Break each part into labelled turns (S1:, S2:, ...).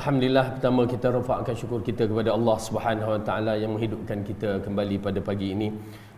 S1: Alhamdulillah, pertama kita rafakkan syukur kita kepada Allah Subhanahu Wa Taala yang menghidupkan kita kembali pada pagi ini,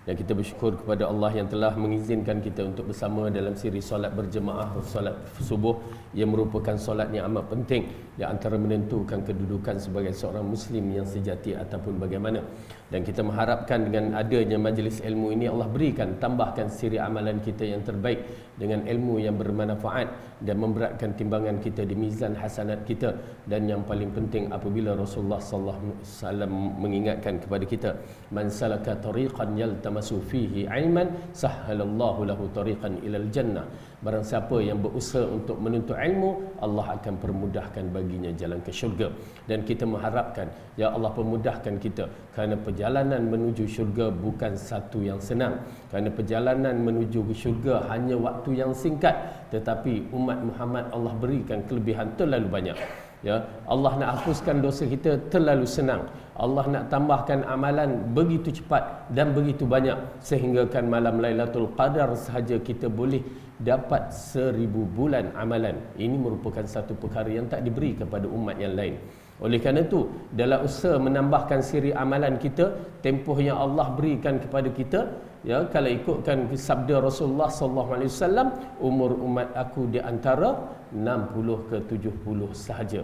S1: dan kita bersyukur kepada Allah yang telah mengizinkan kita untuk bersama dalam siri solat berjemaah, solat subuh yang merupakan solat yang amat penting di antara menentukan kedudukan sebagai seorang muslim yang sejati ataupun bagaimana. Dan kita mengharapkan dengan adanya majlis ilmu ini Allah berikan, tambahkan siri amalan kita yang terbaik dengan ilmu yang bermanfaat dan memberatkan timbangan kita di mizan hasanat kita. Dan yang paling penting apabila Rasulullah sallallahu alaihi wasallam mengingatkan kepada kita, man salaka tariqan yaltamasu fihi ilman sahhalallahu lahu tariqan ilal jannah. Barang siapa yang berusaha untuk menuntut ilmu, Allah akan permudahkan baginya jalan ke syurga. Dan kita mengharapkan, ya Allah permudahkan kita, kerana perjalanan menuju syurga bukan satu yang senang. Kerana perjalanan menuju ke syurga hanya waktu yang singkat, tetapi umat Muhammad Allah berikan kelebihan terlalu banyak. Ya, Allah nak hapuskan dosa kita terlalu senang. Allah nak tambahkan amalan begitu cepat dan begitu banyak, sehinggakan malam Lailatul Qadar sahaja kita boleh dapat 1000 bulan amalan. Ini merupakan satu perkara yang tak diberi kepada umat yang lain. Oleh kerana itu, dalam usaha menambahkan siri amalan kita, tempoh yang Allah berikan kepada kita, ya, kalau ikutkan sabda Rasulullah sallallahu alaihi wasallam, umur umat aku di antara 60 ke 70 sahaja.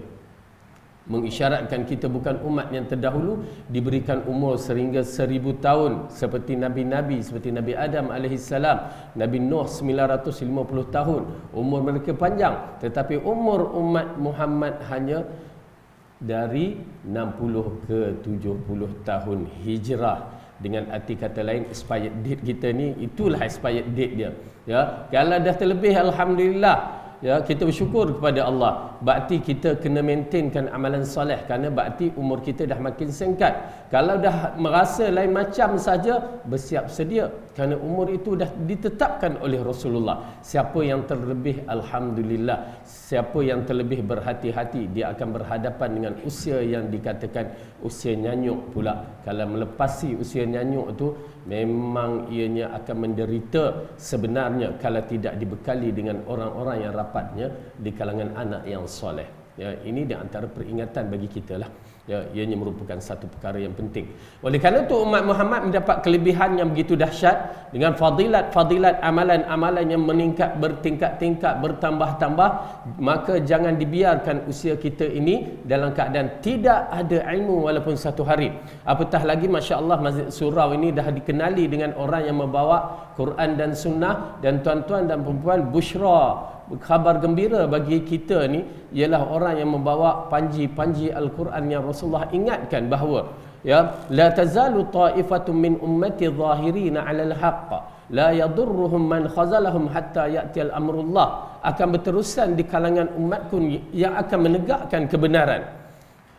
S1: Mengisyaratkan kita bukan umat yang terdahulu diberikan umur sehingga 1000 tahun seperti Nabi-Nabi, seperti Nabi Adam alaihissalam, Nabi Nuh 950 tahun. Umur mereka panjang, tetapi umur umat Muhammad hanya dari 60 ke 70 tahun hijrah. Dengan arti kata lain, expired date kita ni, itulah expired date dia. Ya, kalau dah terlebih, alhamdulillah, ya, kita bersyukur kepada Allah. Berarti kita kena maintainkan amalan soleh, kerana berarti umur kita dah makin singkat. Kalau dah merasa lain macam saja, bersiap sedia, kerana umur itu dah ditetapkan oleh Rasulullah. Siapa yang terlebih, alhamdulillah. Siapa yang terlebih berhati-hati, dia akan berhadapan dengan usia yang dikatakan usia nyanyuk pula. Kalau melepasi usia nyanyuk itu, memang ianya akan menderita sebenarnya kalau tidak dibekali dengan orang-orang yang rapatnya di kalangan anak yang soleh. Ya, ini di antara peringatan bagi kita lah. Ya, ianya merupakan satu perkara yang penting. Oleh kerana itu umat Muhammad mendapat kelebihan yang begitu dahsyat dengan fadilat-fadilat amalan-amalan yang meningkat, bertingkat-tingkat, bertambah-tambah. Maka jangan dibiarkan usia kita ini dalam keadaan tidak ada ilmu walaupun satu hari. Apatah lagi, masya-Allah, Masjid Surau ini dah dikenali dengan orang yang membawa Quran dan Sunnah. Dan tuan-tuan dan perempuan, busyra, khabar gembira bagi kita ni ialah orang yang membawa panji-panji Al-Quran yang Rasulullah ingatkan bahawa, ya, la tazalu ta'ifatun min ummati zahirina 'alal haqq la yadurruhum man khazalahum hatta ya'tiyal amrullah. Akan berterusan di kalangan umatku yang akan menegakkan kebenaran,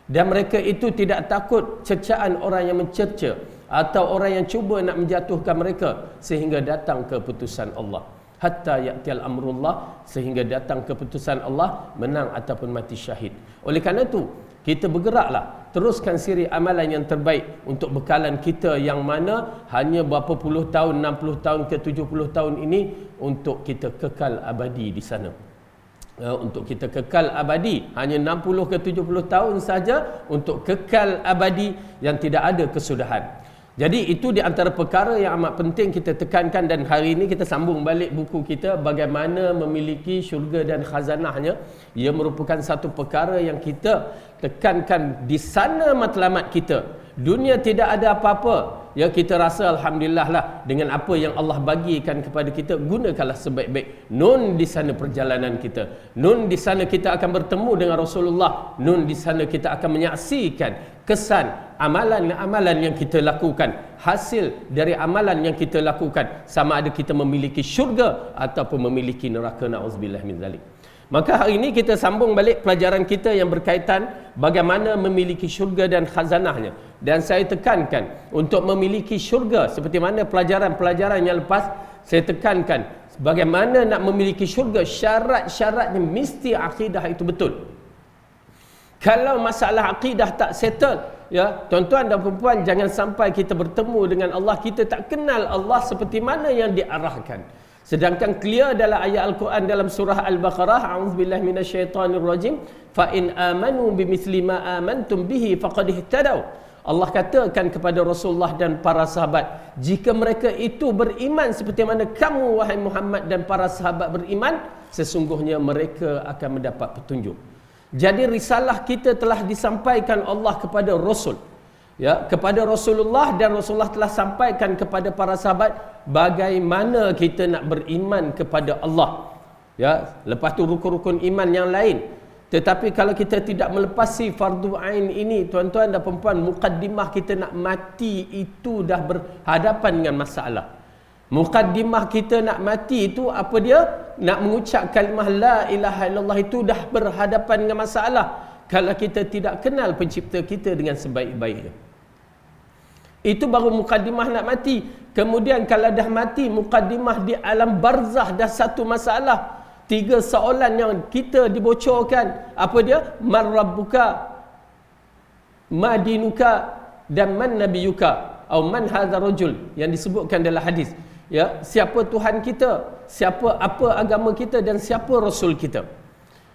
S1: dan mereka itu tidak takut cercaan orang yang mencerca atau orang yang cuba nak menjatuhkan mereka, sehingga datang keputusan Allah. Hatta ya'tiyal amrullah, sehingga datang keputusan Allah, menang ataupun mati syahid. Oleh kerana itu, kita bergeraklah, teruskan siri amalan yang terbaik untuk bekalan kita yang mana hanya berapa puluh tahun, 60 tahun ke 70 tahun ini, untuk kita kekal abadi di sana. Untuk kita kekal abadi, hanya 60 ke 70 tahun saja untuk kekal abadi yang tidak ada kesudahan. Jadi itu di antara perkara yang amat penting kita tekankan. Dan hari ini kita sambung balik buku kita, bagaimana memiliki syurga dan khazanahnya. Ia merupakan satu perkara yang kita tekankan di sana matlamat kita. Dunia tidak ada apa-apa, ya, kita rasa alhamdulillah lah dengan apa yang Allah bagikan kepada kita. Gunakanlah sebaik-baik. Nun di sana perjalanan kita, nun di sana kita akan bertemu dengan Rasulullah, nun di sana kita akan menyaksikan kesan amalan-amalan yang kita lakukan, hasil dari amalan yang kita lakukan, sama ada kita memiliki syurga ataupun memiliki neraka, na'udzubillah min zalik. Maka hari ini kita sambung balik pelajaran kita yang berkaitan bagaimana memiliki syurga dan khazanahnya. Dan saya tekankan untuk memiliki syurga, seperti mana pelajaran-pelajaran yang lepas, saya tekankan bagaimana nak memiliki syurga, syarat-syaratnya mesti akidah itu betul. Kalau masalah akidah tak settle, ya, tuan-tuan dan perempuan, jangan sampai kita bertemu dengan Allah, kita tak kenal Allah seperti mana yang diarahkan. Sedangkan clear dalam ayat Al-Quran dalam surah Al-Baqarah, a'udzubillahi minasyaitonirrajim, fa in amanu bimithli ma amantum bihi faqad ihtadaw. Allah katakan kepada Rasulullah dan para sahabat, jika mereka itu beriman seperti mana kamu wahai Muhammad dan para sahabat beriman, sesungguhnya mereka akan mendapat petunjuk. Jadi risalah kita telah disampaikan Allah kepada Rasul, ya, kepada Rasulullah, dan Rasulullah telah sampaikan kepada para sahabat bagaimana kita nak beriman kepada Allah, ya. Lepas tu rukun-rukun iman yang lain. Tetapi kalau kita tidak melepasi fardu ain ini, tuan-tuan dan puan-puan, mukaddimah kita nak mati itu dah berhadapan dengan masalah. Mukaddimah kita nak mati itu apa dia? Nak mengucap kalimah la ilaha illallah itu dah berhadapan dengan masalah kalau kita tidak kenal pencipta kita dengan sebaik-baiknya. Itu baru mukaddimah nak mati. Kemudian kalau dah mati, mukaddimah di alam barzah dah satu masalah. 3 soalan yang kita dibocorkan. Apa dia? Man rabbuka, ma dinuka, dan man nabiyuka, atau man hadha rajul, yang disebutkan dalam hadis, ya, siapa Tuhan kita, siapa apa agama kita, dan siapa rasul kita.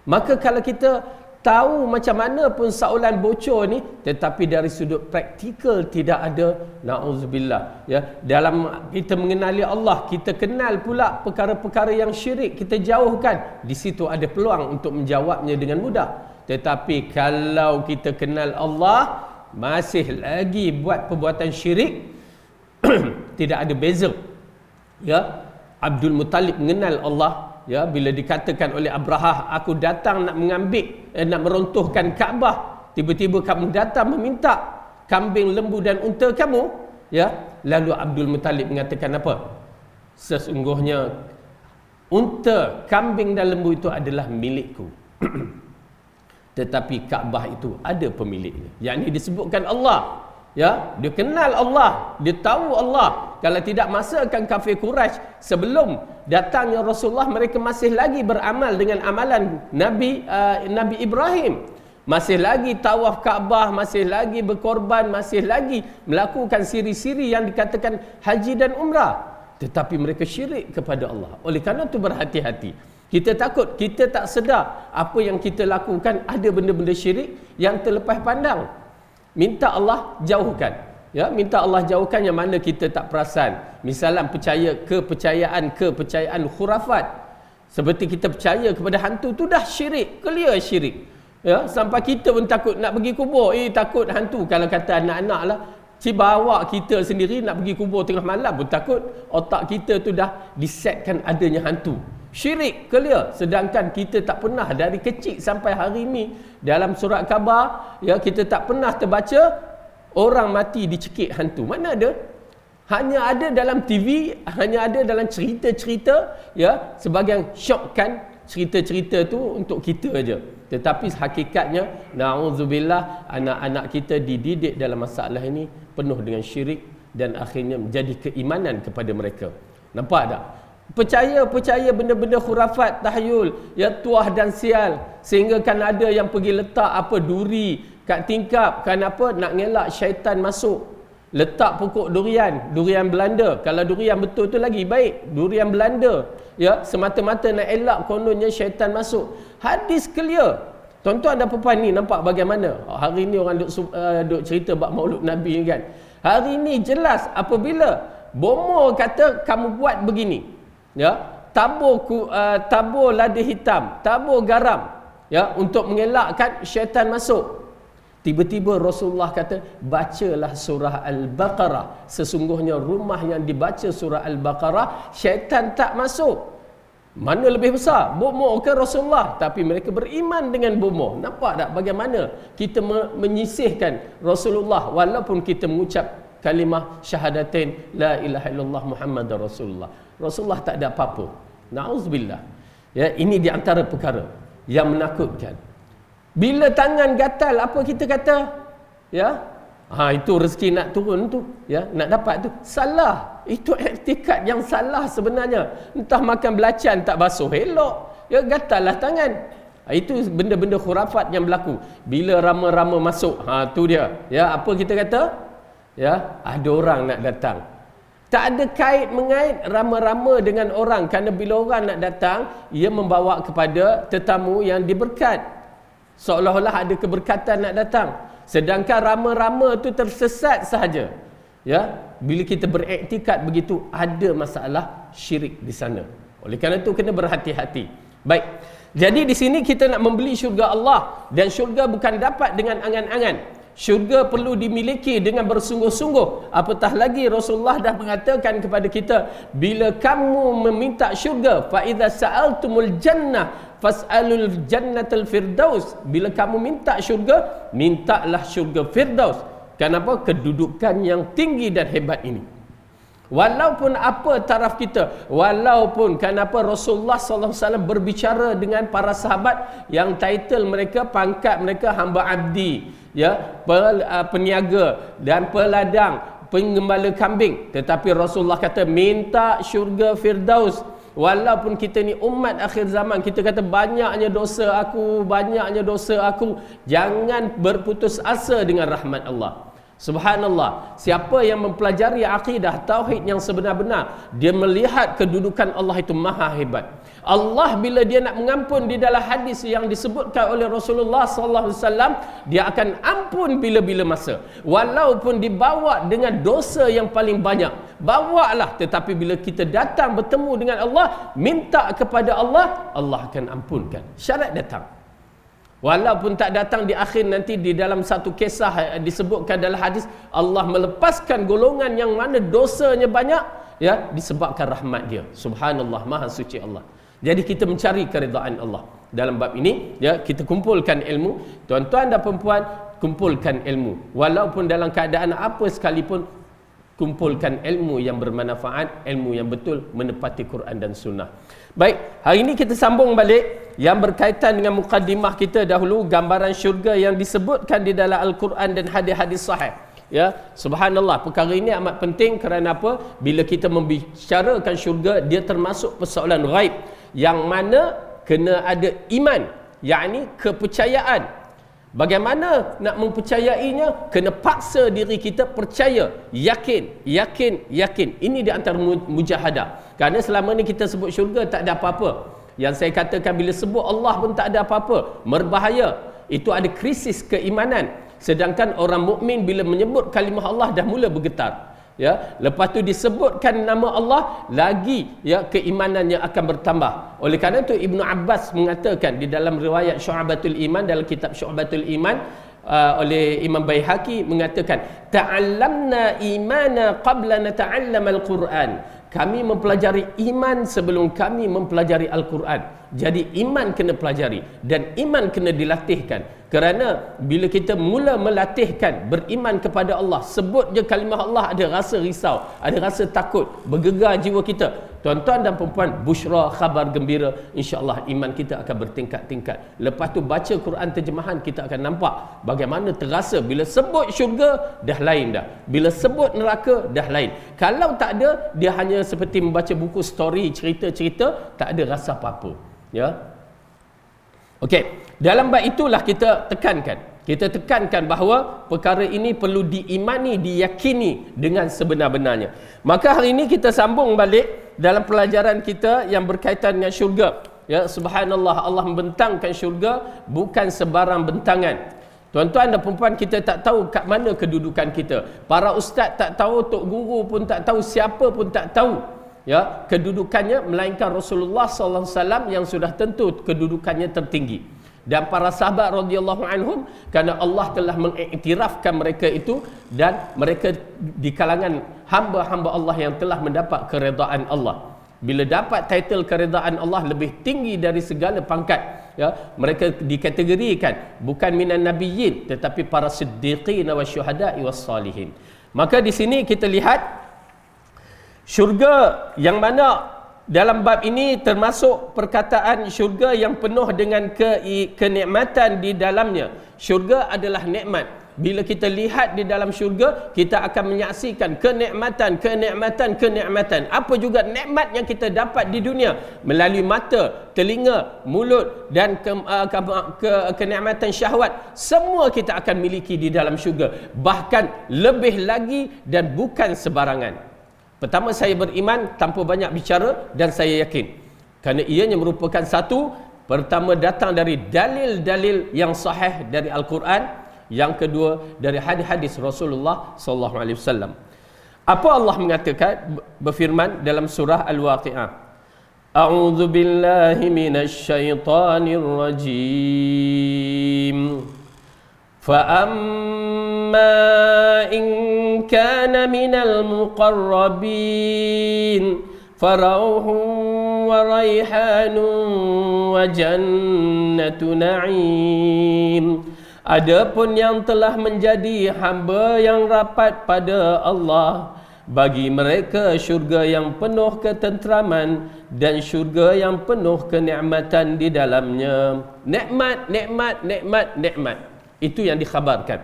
S1: Maka kalau kita tahu macam mana pun soalan bocor ni, tetapi dari sudut praktikal tidak ada, na'udzubillah, ya, dalam kita mengenali Allah, kita kenal pula perkara-perkara yang syirik, kita jauhkan, di situ ada peluang untuk menjawabnya dengan mudah. Tetapi kalau kita kenal Allah, masih lagi buat perbuatan syirik, tidak ada beza, ya. Abdul Muttalib mengenal Allah, ya, bila dikatakan oleh Abrahah, aku datang nak mengambil, nak meruntuhkan Kaabah, tiba-tiba kamu datang meminta kambing, lembu dan unta kamu, ya. Lalu Abdul Muttalib mengatakan apa? Sesungguhnya unta, kambing dan lembu itu adalah milikku. Tetapi Kaabah itu ada pemiliknya. Yang ini disebutkan Allah, ya, dia kenal Allah, dia tahu Allah. Kalau tidak, masakan kafir Quraisy sebelum datangnya Rasulullah, mereka masih lagi beramal dengan amalan Nabi Ibrahim, masih lagi tawaf Kaabah, masih lagi berkorban, masih lagi melakukan siri-siri yang dikatakan haji dan umrah. Tetapi mereka syirik kepada Allah. Oleh kerana itu berhati-hati. Kita takut, kita tak sedar apa yang kita lakukan ada benda-benda syirik yang terlepas pandang. Minta Allah jauhkan, ya, minta Allah jauhkan yang mana kita tak perasan. Misalnya kepercayaan khurafat, seperti kita percaya kepada hantu tu dah syirik, clear syirik, ya. Sampai kita pun takut nak pergi kubur, takut hantu. Kalau kata anak-anak lah, bawa kita sendiri nak pergi kubur tengah malam pun takut. Otak kita tu dah disetkan adanya hantu. Syirik clear. Sedangkan kita tak pernah dari kecil sampai hari ini dalam surat khabar, ya, kita tak pernah terbaca orang mati dicekik hantu. Mana ada? Hanya ada dalam TV, hanya ada dalam cerita-cerita, ya, sebagian syokkan cerita-cerita tu untuk kita aja. Tetapi hakikatnya, na'udzubillah, anak-anak kita dididik dalam masalah ini penuh dengan syirik dan akhirnya menjadi keimanan kepada mereka. Nampak tak? Percaya benda-benda khurafat, tahyul, ya, tuah dan sial, sehingga kan ada yang pergi letak apa duri kat tingkap, kan apa, nak ngelak syaitan masuk. Letak pokok durian Belanda. Kalau durian betul tu lagi baik, durian Belanda, ya, semata-mata nak elak kononnya syaitan masuk. Hadis clear. Tuan-tuan dan puan ni nampak bagaimana hari ni orang duk cerita bab Maulud Nabi ni kan. Hari ni jelas apabila bomo kata kamu buat begini, ya, tabur lada hitam, tabur garam, ya, untuk mengelakkan syaitan masuk. Tiba-tiba Rasulullah kata, bacalah surah Al-Baqarah. Sesungguhnya rumah yang dibaca surah Al-Baqarah, syaitan tak masuk. Mana lebih besar, bomo ke Rasulullah? Tapi mereka beriman dengan bomo. Nampak tak bagaimana kita menyisihkan Rasulullah walaupun kita mengucap kalimah syahadatain la ilaha illallah Muhammadar Rasulullah. Rasulullah tak ada apa-apa. Na'udzubillah. Ya, ini di antara perkara yang menakutkan. Bila tangan gatal, apa kita kata? Ya, itu rezeki nak turun tu, ya, nak dapat tu. Salah. Itu iktikad yang salah sebenarnya. Entah makan belacan tak basuh elok, ya, gatal lah tangan. Itu benda-benda khurafat yang berlaku. Bila rama-rama masuk, tu dia. Ya, apa kita kata? Ya, ada orang nak datang. Tak ada kait mengait rama-rama dengan orang, kerana bila orang nak datang, ia membawa kepada tetamu yang diberkat, seolah-olah ada keberkatan nak datang. Sedangkan rama-rama tu tersesat sahaja. Ya, bila kita beriktikad begitu, ada masalah syirik di sana. Oleh kerana itu kena berhati-hati. Baik. Jadi di sini kita nak membeli syurga Allah, dan syurga bukan dapat dengan angan-angan. Syurga perlu dimiliki dengan bersungguh-sungguh. Apatah lagi Rasulullah dah mengatakan kepada kita, bila kamu meminta syurga, fa idza sa'altumul jannah fas'alul jannatal firdaus. Bila kamu minta syurga, mintalah syurga firdaus. Kenapa? Kedudukan yang tinggi dan hebat ini. Walaupun apa taraf kita, walaupun kenapa Rasulullah SAW berbicara dengan para sahabat yang title mereka, pangkat mereka hamba abdi, ya, peniaga dan peladang, penggembala kambing, tetapi Rasulullah kata minta syurga firdaus. Walaupun kita ni umat akhir zaman, kita kata banyaknya dosa aku, jangan berputus asa dengan rahmat Allah. Subhanallah, siapa yang mempelajari akidah tauhid yang sebenar-benar, dia melihat kedudukan Allah itu maha hebat. Allah bila dia nak mengampun, di dalam hadis yang disebutkan oleh Rasulullah SAW, dia akan ampun bila-bila masa, walaupun dibawa dengan dosa yang paling banyak. Bawalah, tetapi bila kita datang bertemu dengan Allah, minta kepada Allah, Allah akan ampunkan. Syarat datang. Walaupun tak datang di akhir, nanti di dalam satu kisah disebutkan dalam hadis, Allah melepaskan golongan yang mana dosanya banyak, ya, disebabkan rahmat dia. Subhanallah, maha suci Allah. Jadi kita mencari keridaan Allah. Dalam bab ini, ya, kita kumpulkan ilmu. Tuan-tuan dan perempuan, kumpulkan ilmu. Walaupun dalam keadaan apa sekalipun, kumpulkan ilmu yang bermanfaat, ilmu yang betul, menepati Quran dan Sunnah. Baik, hari ini kita sambung balik yang berkaitan dengan mukaddimah kita dahulu, gambaran syurga yang disebutkan di dalam Al-Quran dan hadis-hadis sahih. Ya, subhanallah, perkara ini amat penting. Kerana apa? Bila kita membicarakan syurga, dia termasuk persoalan ghaib yang mana kena ada iman, yakni kepercayaan. Bagaimana nak mempercayainya? Kena paksa diri kita percaya, yakin. Ini di antara mujahadah. Kerana selama ni kita sebut syurga tak ada apa-apa. Yang saya katakan, bila sebut Allah pun tak ada apa-apa, berbahaya. Itu ada krisis keimanan. Sedangkan orang mukmin bila menyebut kalimah Allah dah mula bergetar. Ya, lepas tu disebutkan nama Allah, lagi, ya, keimanannya akan bertambah. Oleh kerana itu Ibnu Abbas mengatakan di dalam riwayat Syu'abatul Iman, dalam kitab Syu'abatul Iman oleh Imam Baihaqi, mengatakan ta'allamna imana qabla nata'allam al-Quran. Kami mempelajari iman sebelum kami mempelajari Al-Quran. Jadi iman kena pelajari dan iman kena dilatihkan. Kerana bila kita mula melatihkan beriman kepada Allah, sebut je kalimah Allah, ada rasa risau, ada rasa takut, bergegar jiwa kita. Tuan-tuan dan perempuan, busyra, khabar gembira, insya-Allah iman kita akan bertingkat-tingkat. Lepas tu baca Quran terjemahan, kita akan nampak bagaimana terasa bila sebut syurga dah lain dah. Bila sebut neraka dah lain. Kalau tak ada, dia hanya seperti membaca buku story, cerita-cerita, tak ada rasa apa-apa. Ya. Okey, dalam bab itulah kita tekankan. Kita tekankan bahawa perkara ini perlu diimani, diyakini dengan sebenar-benarnya. Maka hari ini kita sambung balik dalam pelajaran kita yang berkaitan dengan syurga. Ya, subhanallah, Allah membentangkan syurga bukan sebarang bentangan. Tuan-tuan dan perempuan, kita tak tahu kat mana kedudukan kita. Para ustaz tak tahu, tok guru pun tak tahu, siapa pun tak tahu, ya, kedudukannya, melainkan Rasulullah SAW yang sudah tentu kedudukannya tertinggi, dan para sahabat radhiyallahu anhum, kerana Allah telah mengiktirafkan mereka itu, dan mereka di kalangan hamba-hamba Allah yang telah mendapat keredaan Allah. Bila dapat title keredaan Allah lebih tinggi dari segala pangkat, ya, mereka dikategorikan bukan minan nabiyyin, tetapi para siddiqin wa syuhada'i was salihin. Maka di sini kita lihat syurga yang mana dalam bab ini termasuk perkataan syurga yang penuh dengan kenikmatan di dalamnya. Syurga adalah nikmat. Bila kita lihat di dalam syurga, kita akan menyaksikan kenikmatan. Apa juga nikmat yang kita dapat di dunia melalui mata, telinga, mulut dan kenikmatan syahwat. Semua kita akan miliki di dalam syurga. Bahkan lebih lagi dan bukan sebarangan. Pertama, saya beriman tanpa banyak bicara dan saya yakin. Kerana ianya merupakan satu, pertama datang dari dalil-dalil yang sahih dari Al-Quran, yang kedua dari hadis-hadis Rasulullah sallallahu alaihi wasallam. Apa Allah mengatakan, berfirman dalam surah Al-Waqi'ah, A'udzu billahi minasy syaithanir rajim. فَأَمَّا إِنْ كَانَ مِنَ الْمُقَرَّبِينَ فَرَوْحٌ وَرَيْحَانٌ وَجَنَّةُ نَعِيمٍ. Adapun yang telah menjadi hamba yang rapat pada Allah, bagi mereka syurga yang penuh ketenteraman dan syurga yang penuh kenikmatan di dalamnya. Nikmat, nikmat, nikmat, nikmat. Itu yang dikhabarkan.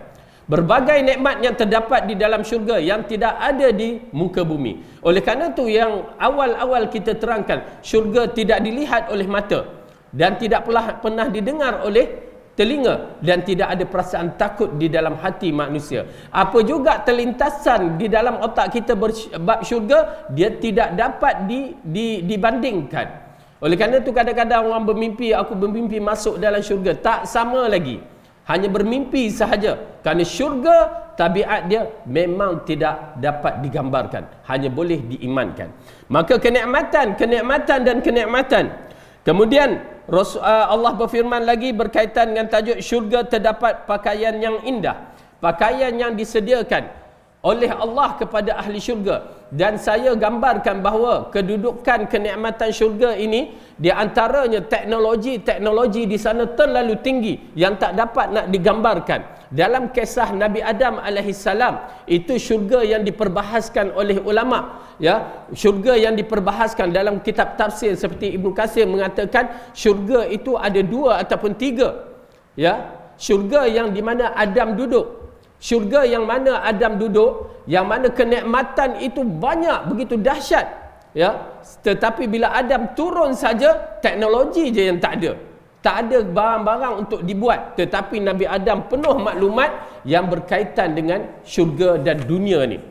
S1: Berbagai nikmat yang terdapat di dalam syurga yang tidak ada di muka bumi. Oleh kerana itu yang awal-awal kita terangkan, syurga tidak dilihat oleh mata dan tidak pernah didengar oleh telinga dan tidak ada perasaan takut di dalam hati manusia. Apa juga terlintasan di dalam otak kita bab syurga, dia tidak dapat dibandingkan. Oleh kerana itu kadang-kadang orang bermimpi, aku bermimpi masuk dalam syurga, tak sama lagi. Hanya bermimpi sahaja. Kerana syurga, tabiat dia memang tidak dapat digambarkan, hanya boleh diimankan. Maka kenikmatan dan kenikmatan. Kemudian Allah berfirman lagi berkaitan dengan tajuk syurga, terdapat pakaian yang indah, pakaian yang disediakan oleh Allah kepada ahli syurga. Dan saya gambarkan bahawa kedudukan kenikmatan syurga ini, di antaranya teknologi di sana terlalu tinggi yang tak dapat nak digambarkan. Dalam kisah Nabi Adam alaihissalam, itu syurga yang diperbahaskan oleh ulama, ya, syurga yang diperbahaskan dalam kitab tafsir seperti Ibnu Katsir mengatakan syurga itu ada 2 ataupun 3, ya. Syurga yang di mana Adam duduk, syurga yang mana Adam duduk, yang mana kenikmatan itu banyak, begitu dahsyat, ya. Tetapi bila Adam turun saja, teknologi je yang tak ada. Tak ada barang-barang untuk dibuat. Tetapi Nabi Adam penuh maklumat yang berkaitan dengan syurga dan dunia ni.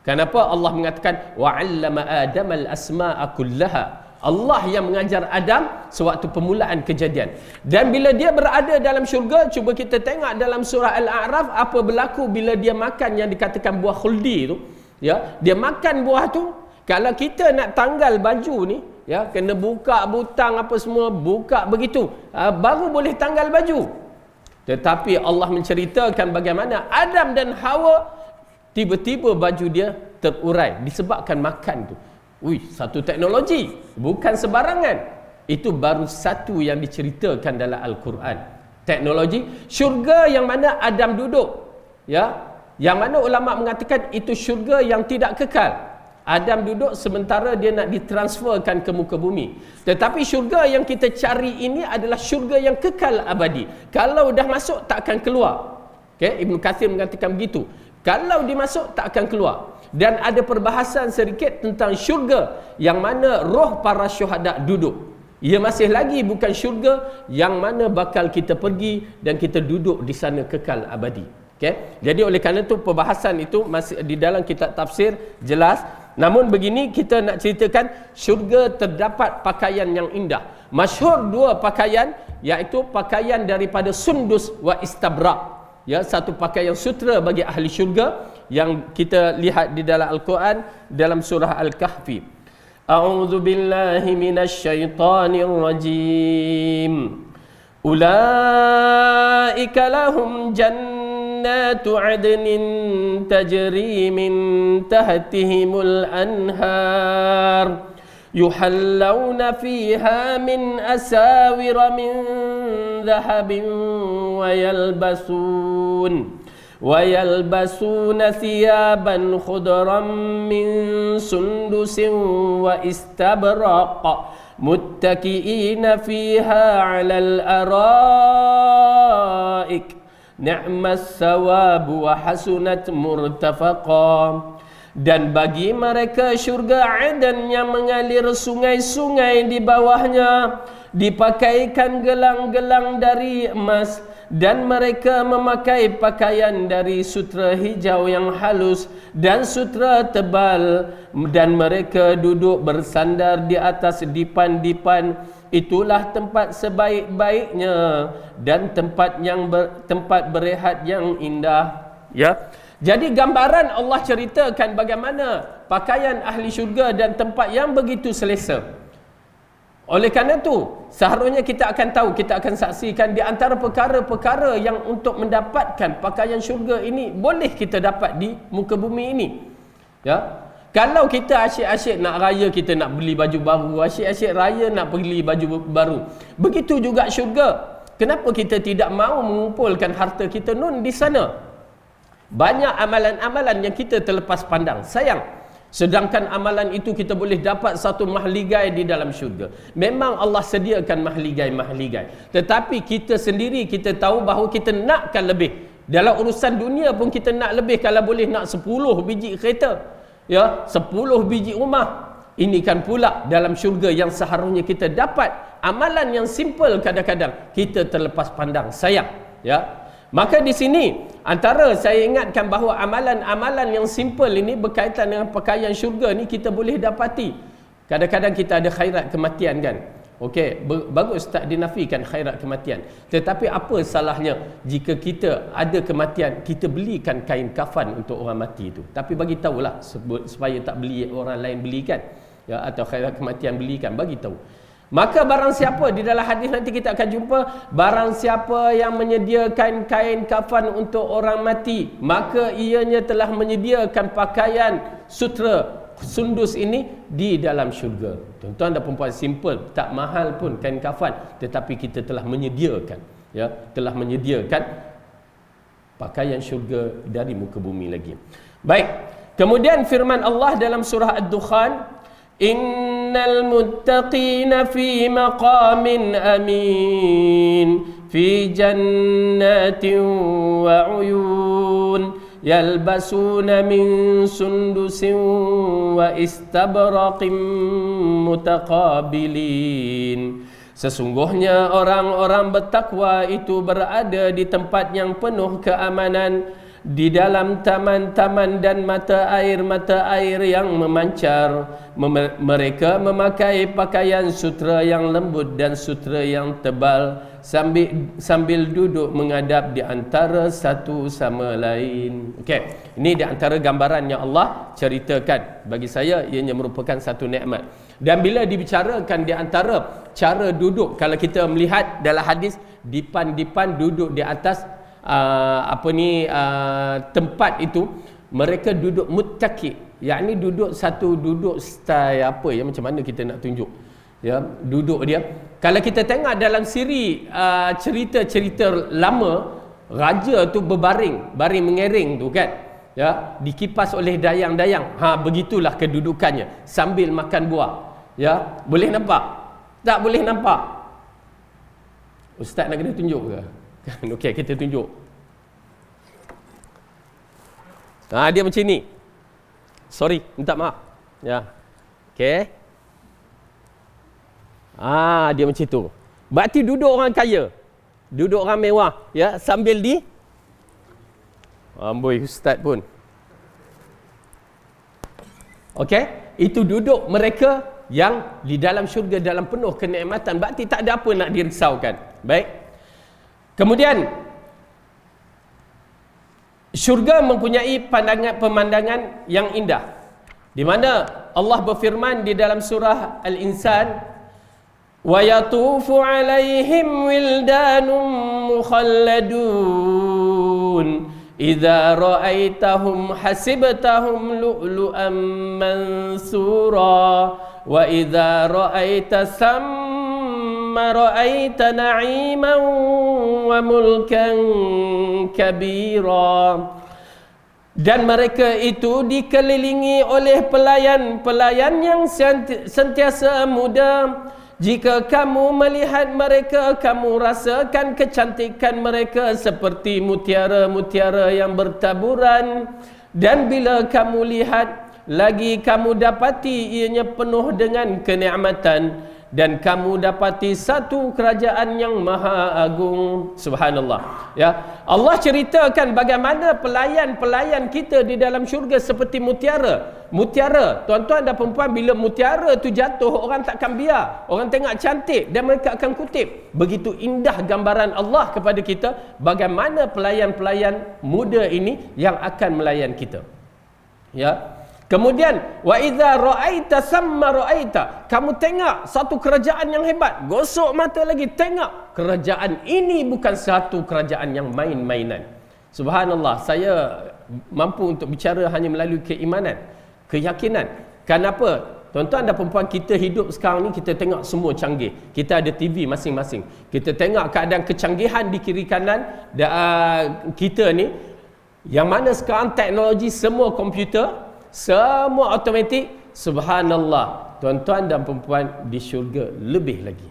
S1: Kenapa Allah mengatakan wa'allama Adam al-asma'a kullaha? Allah yang mengajar Adam sewaktu permulaan kejadian. Dan bila dia berada dalam syurga, cuba kita tengok dalam surah Al-A'raf apa berlaku bila dia makan yang dikatakan buah khuldi tu. Ya, dia makan buah tu. Kalau kita nak tanggal baju ni, ya, kena buka butang apa semua, buka begitu, baru boleh tanggal baju. Tetapi Allah menceritakan bagaimana Adam dan Hawa tiba-tiba baju dia terurai disebabkan makan tu. Satu teknologi, bukan sebarangan. Itu baru satu yang diceritakan dalam Al-Quran. Teknologi syurga yang mana Adam duduk, ya, yang mana ulama mengatakan itu syurga yang tidak kekal. Adam duduk sementara dia nak ditransferkan ke muka bumi. Tetapi syurga yang kita cari ini adalah syurga yang kekal abadi. Kalau dah masuk tak akan keluar. Okay? Ibnu Katsir mengatakan begitu. Kalau dimasuk tak akan keluar. Dan ada perbahasan sedikit tentang syurga yang mana roh para syuhada duduk. Ia masih lagi bukan syurga yang mana bakal kita pergi dan kita duduk di sana kekal abadi. Okay? Jadi oleh kerana itu perbahasan itu masih di dalam kitab tafsir jelas. Namun begini kita nak ceritakan syurga terdapat pakaian yang indah. Masyhur 2 pakaian, iaitu pakaian daripada sundus wa istabrak. Ya, satu pakaian sutra bagi ahli syurga yang kita lihat di dalam Al-Quran dalam surah Al-Kahfi. A'udzu billahi minasy syaithanir rajim. Ulaika lahum jannatu 'adnin tajri min tahtihimul anhar yuhallawna fiha min asawira min dhahabin ويلبسون ثيابا خضرا من سندس واستبرق متكئين فيها على الأرائك نعم الثواب وحسنت مرتفقا. Dan bagi mereka syurga Aden yang mengalir sungai-sungai di bawahnya, dipakaikan gelang-gelang dari emas dan mereka memakai pakaian dari sutera hijau yang halus dan sutera tebal, dan mereka duduk bersandar di atas dipan-dipan. Itulah tempat sebaik-baiknya dan tempat berehat yang indah. Ya. Jadi gambaran Allah ceritakan bagaimana pakaian ahli syurga dan tempat yang begitu selesa. Oleh kerana itu, seharusnya kita akan tahu, kita akan saksikan di antara perkara-perkara yang untuk mendapatkan pakaian syurga ini boleh kita dapat di muka bumi ini. Ya. Kalau kita asyik-asyik nak raya, kita nak beli baju baru, asyik-asyik raya nak beli baju baru. Begitu juga syurga. Kenapa kita tidak mahu mengumpulkan harta kita di sana? Banyak amalan-amalan yang kita terlepas pandang. Sayang. Sedangkan amalan itu kita boleh dapat satu mahligai di dalam syurga. Memang Allah sediakan mahligai-mahligai. Tetapi kita sendiri, kita tahu bahawa kita nakkan lebih. Dalam urusan dunia pun kita nak lebih. Kalau boleh nak 10 biji kereta, ya, 10 biji rumah. Ini kan pula dalam syurga yang seharusnya kita dapat. Amalan yang simple kadang-kadang kita terlepas pandang. Sayang. Ya. Maka di sini antara saya ingatkan bahawa amalan-amalan yang simple ini berkaitan dengan pakaian syurga ni kita boleh dapati. Kadang-kadang kita ada khairat kematian kan. Okey, bagus tak dinafikan khairat kematian. Tetapi apa salahnya jika kita ada kematian, kita belikan kain kafan untuk orang mati itu. Tapi bagi tahulah supaya tak beli orang lain belikan. Ya, atau khairat kematian belikan, bagi tahu. Maka barang siapa, di dalam hadis nanti kita akan jumpa, barang siapa yang menyediakan kain kafan untuk orang mati, maka ianya telah menyediakan pakaian sutera sundus ini di dalam syurga. Tuan-tuan dan perempuan, simple, tak mahal pun kain kafan, tetapi kita telah menyediakan, ya, telah menyediakan pakaian syurga dari muka bumi lagi. Baik. Kemudian firman Allah dalam surah Ad-Dukhan, Innal muttaqina fi maqamin amin fi jannatin wa uyun yalbasuna min sundusin wa istabraqin mutaqabilin. Sesungguhnya orang-orang bertakwa itu berada di tempat yang penuh keamanan, di dalam taman-taman dan mata air yang memancar. Mereka memakai pakaian sutera yang lembut dan sutera yang tebal sambil duduk menghadap di antara satu sama lain. Okey, ini di antara gambaran yang Allah ceritakan. Bagi saya ianya merupakan satu nikmat. Dan bila dibicarakan di antara cara duduk, kalau kita melihat dalam hadis, dipan-dipan duduk di atas tempat itu, mereka duduk muttaqi, yakni duduk style apa ya, macam mana kita nak tunjuk, ya, duduk dia. Kalau kita tengok dalam siri cerita-cerita lama, raja tu baring mengering tu kan, ya, dikipas oleh dayang-dayang. Begitulah kedudukannya sambil makan buah. Ya, boleh nampak? Tak boleh nampak. Ustaz nak kena tunjuk ke? Okey, kita tunjuk. Dia macam ni. Sorry, minta maaf. Ya. Okey. Dia macam tu. Berarti duduk orang kaya. Duduk orang mewah, ya, sambil di amboi ustaz pun. Okey, itu duduk mereka yang di dalam syurga dalam penuh kenikmatan. Berarti tak ada apa nak dirisaukan. Baik. Kemudian syurga mempunyai pemandangan yang indah, di mana Allah berfirman di dalam surah Al-Insan, wa yatufu alaihim wildanun mukhalladun idza ra'aitahum hasibtahum lu'lu'an mansura wa idza ra'aita ra'aita na'iman wa mulkan kabira. Dan mereka itu dikelilingi oleh pelayan-pelayan yang sentiasa muda. Jika kamu melihat mereka, kamu rasakan kecantikan mereka seperti mutiara-mutiara yang bertaburan. Dan bila kamu lihat lagi, kamu dapati ianya penuh dengan kenikmatan. dan kamu dapati satu kerajaan yang maha agung. Subhanallah. Ya, Allah ceritakan bagaimana pelayan-pelayan kita di dalam syurga seperti mutiara. Mutiara, tuan-tuan dan perempuan, bila mutiara tu jatuh, orang takkan biar. Orang tengok cantik dan mereka akan kutip. Begitu indah gambaran Allah kepada kita, bagaimana pelayan-pelayan muda ini yang akan melayan kita. Ya. Kemudian wa idza ra'aita samma ra'aita, kamu tengok satu kerajaan yang hebat, gosok mata lagi tengok, kerajaan ini bukan satu kerajaan yang main-mainan. Subhanallah, saya mampu untuk bicara hanya melalui keimanan, keyakinan. Kenapa? Tuan-tuan dan perempuan, kita hidup sekarang ni, kita tengok semua canggih. Kita ada TV masing-masing. Kita tengok keadaan kecanggihan di kiri kanan kita ni, yang mana sekarang teknologi semua komputer, semua automatik. Subhanallah, tuan-tuan dan perempuan, di syurga lebih lagi.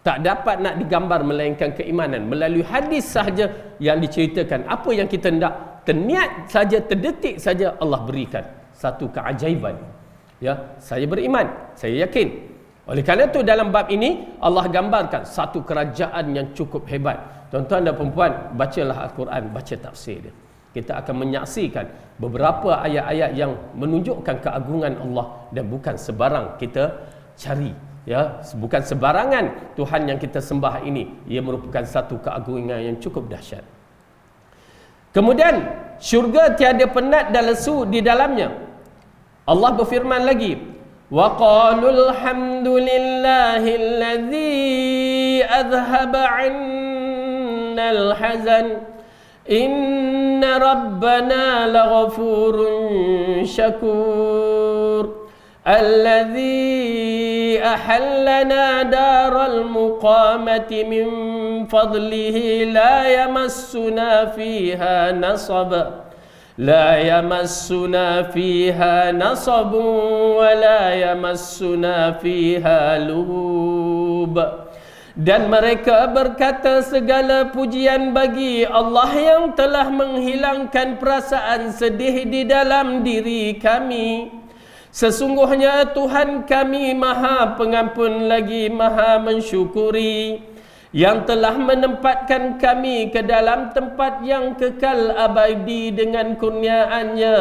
S1: Tak dapat nak digambar melainkan keimanan. Melalui hadis sahaja yang diceritakan, apa yang kita hendak, terniat saja, terdetik saja, Allah berikan satu keajaiban. Ya, saya beriman, saya yakin. Oleh kerana itu dalam bab ini Allah gambarkan satu kerajaan yang cukup hebat. Tuan-tuan dan perempuan, bacalah Al-Quran, baca tafsir dia. Kita akan menyaksikan beberapa ayat-ayat yang menunjukkan keagungan Allah, dan bukan sebarang kita cari, ya, bukan sebarangan Tuhan yang kita sembah ini. Ia merupakan satu keagungan yang cukup dahsyat. Kemudian syurga tiada penat dan lesu di dalamnya. Allah berfirman lagi, wa qalul hamdulillahilladzi adhhaba 'annal hazan inna rabbana laghafurun syakur alladzi ahallana daral muqamati min fadlihi la yamassuna fiha nasab la yamassuna fiha nasabun wa la yamassuna fiha lughub. Dan mereka berkata, segala pujian bagi Allah yang telah menghilangkan perasaan sedih di dalam diri kami. Sesungguhnya Tuhan kami Maha Pengampun lagi Maha Mensyukuri, yang telah menempatkan kami ke dalam tempat yang kekal abadi dengan kurniaannya.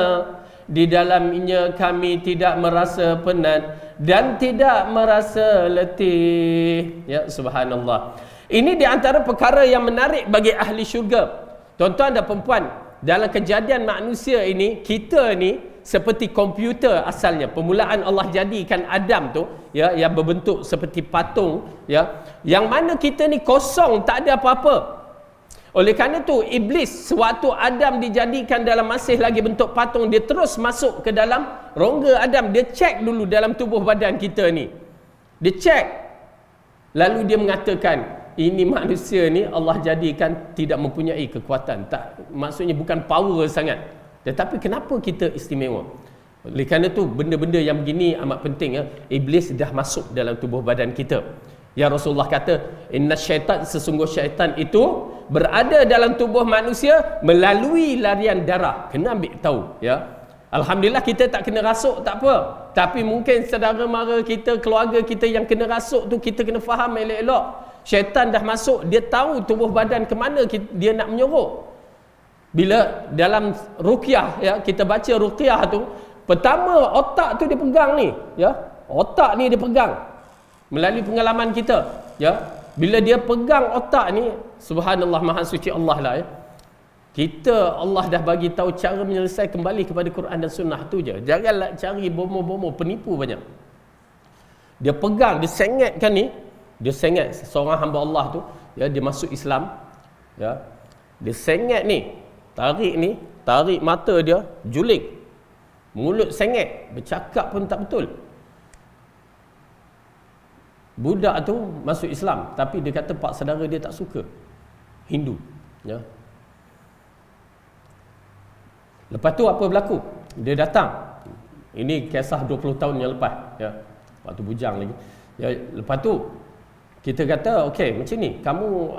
S1: Di dalamnya kami tidak merasa penat dan tidak merasa letih. Ya, subhanallah. Ini di antara perkara yang menarik bagi ahli syurga. Tuan-tuan dan perempuan, dalam kejadian manusia ini, kita ni seperti komputer asalnya. Permulaan Allah jadikan Adam tu, ya, yang berbentuk seperti patung, ya, yang mana kita ni kosong, tak ada apa-apa. Oleh kerana itu, iblis sewaktu Adam dijadikan dalam masih lagi bentuk patung, dia terus masuk ke dalam rongga Adam. Dia cek dulu dalam tubuh badan kita ni. Dia cek. Lalu dia mengatakan, ini manusia ni Allah jadikan tidak mempunyai kekuatan. Tak, maksudnya bukan power sangat. Tetapi kenapa kita istimewa? Oleh kerana itu, benda-benda yang begini amat penting. Ya. Iblis dah masuk dalam tubuh badan kita. Ya, Rasulullah kata, inna syaitan, sesungguh syaitan itu berada dalam tubuh manusia melalui larian darah. Kena ambil tahu, ya. Alhamdulillah kita tak kena rasuk, tak apa. Tapi mungkin saudara mara kita, keluarga kita yang kena rasuk tu, kita kena faham elok-elok. Syaitan dah masuk, dia tahu tubuh badan ke mana dia nak menyorok. Bila dalam ruqyah, ya, kita baca ruqyah tu, pertama otak tu dia pegang ni, ya. Otak ni dia pegang. Melalui pengalaman kita, ya, bila dia pegang otak ni, subhanallah, maha suci Allah lah, ya. Kita, Allah dah bagi tahu cara menyelesaikan kembali kepada Quran dan Sunnah tu je. Janganlah cari bomo-bomo, penipu banyak. Dia pegang, dia sengatkan ni, dia sengat seorang hamba Allah tu, ya, dia masuk Islam, ya. Dia sengat ni, tarik mata dia, juling. Mulut sengat, bercakap pun tak betul. Budak tu masuk Islam, tapi dia kata pak saudara dia tak suka, Hindu, ya. Lepas tu apa berlaku? Dia datang. Ini kisah 20 tahun yang lepas, ya. Waktu bujang lagi. Ya, lepas tu kita kata, okey, macam ni, kamu